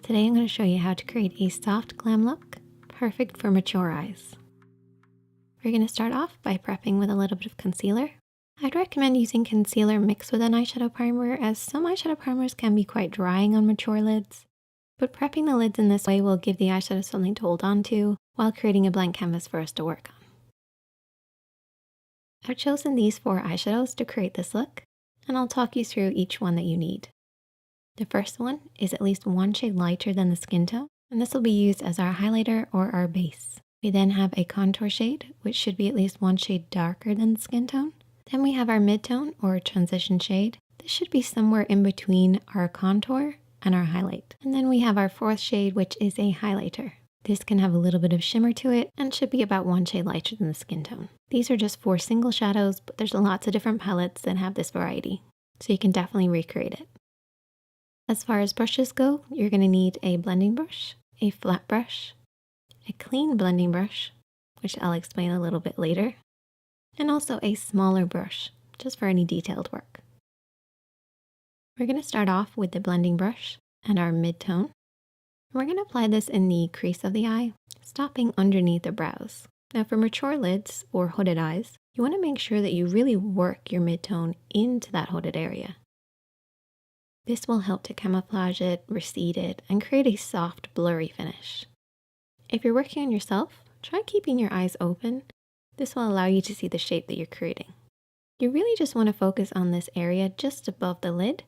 Today I'm going to show you how to create a soft glam look, perfect for mature eyes. We're going to start off by prepping with a little bit of concealer. I'd recommend using concealer mixed with an eyeshadow primer, as some eyeshadow primers can be quite drying on mature lids. But prepping the lids in this way will give the eyeshadow something to hold on to while creating a blank canvas for us to work on. I've chosen these 4 eyeshadows to create this look, and I'll talk you through each one that you need. The first one is at least 1 shade lighter than the skin tone, and this will be used as our highlighter or our base. We then have a contour shade, which should be at least 1 shade darker than the skin tone. Then we have our mid-tone or transition shade. This should be somewhere in between our contour and our highlight. And then we have our 4th shade, which is a highlighter. This can have a little bit of shimmer to it and should be about 1 shade lighter than the skin tone. These are just 4 single shadows, but there's lots of different palettes that have this variety, so you can definitely recreate it. As far as brushes go, you're going to need a blending brush, a flat brush, a clean blending brush, which I'll explain a little bit later, and also a smaller brush, just for any detailed work. We're going to start off with the blending brush and our mid-tone. We're going to apply this in the crease of the eye, stopping underneath the brows. Now for mature lids or hooded eyes, you want to make sure that you really work your mid-tone into that hooded area. This will help to camouflage it, recede it, and create a soft, blurry finish. If you're working on yourself, try keeping your eyes open. This will allow you to see the shape that you're creating. You really just want to focus on this area just above the lid.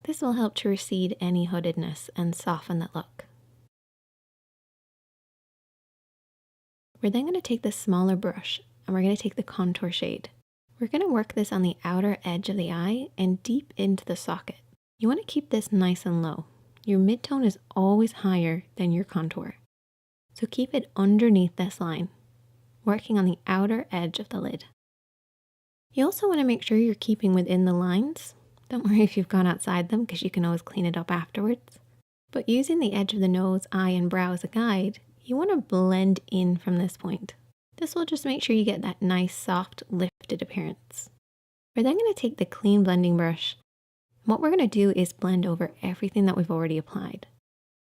This will help to recede any hoodedness and soften that look. We're then going to take the smaller brush and we're going to take the contour shade. We're going to work this on the outer edge of the eye and deep into the socket. You want to keep this nice and low. Your mid-tone is always higher than your contour, so keep it underneath this line, working on the outer edge of the lid. You also want to make sure you're keeping within the lines. Don't worry if you've gone outside them, because you can always clean it up afterwards. But using the edge of the nose, eye, and brow as a guide, you want to blend in from this point. This will just make sure you get that nice, soft, lifted appearance. We're then going to take the clean blending brush. What we're going to do is blend over everything that we've already applied.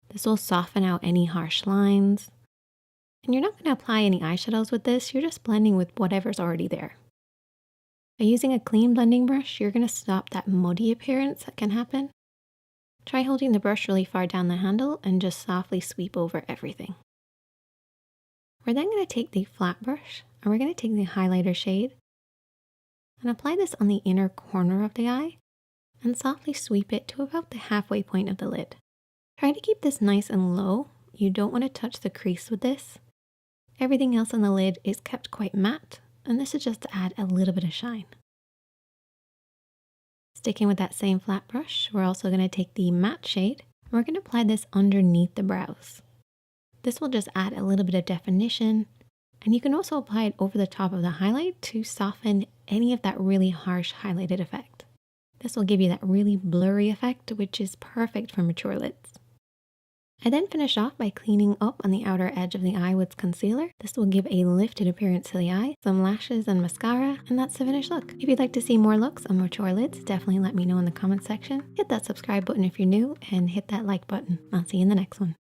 This will soften out any harsh lines. And you're not going to apply any eyeshadows with this, you're just blending with whatever's already there. By using a clean blending brush, you're going to stop that muddy appearance that can happen. Try holding the brush really far down the handle and just softly sweep over everything. We're then going to take the flat brush and we're going to take the highlighter shade and apply this on the inner corner of the eye and softly sweep it to about the halfway point of the lid. Try to keep this nice and low. You don't want to touch the crease with this. Everything else on the lid is kept quite matte, and this is just to add a little bit of shine. Sticking with that same flat brush, we're also going to take the matte shade and we're going to apply this underneath the brows. This will just add a little bit of definition, and you can also apply it over the top of the highlight to soften any of that really harsh highlighted effect. This will give you that really blurry effect, which is perfect for mature lids. I then finish off by cleaning up on the outer edge of the eye with concealer. This will give a lifted appearance to the eye, some lashes and mascara, and that's the finished look. If you'd like to see more looks on mature lids, definitely let me know in the comment section. Hit that subscribe button if you're new, and hit that like button. I'll see you in the next one.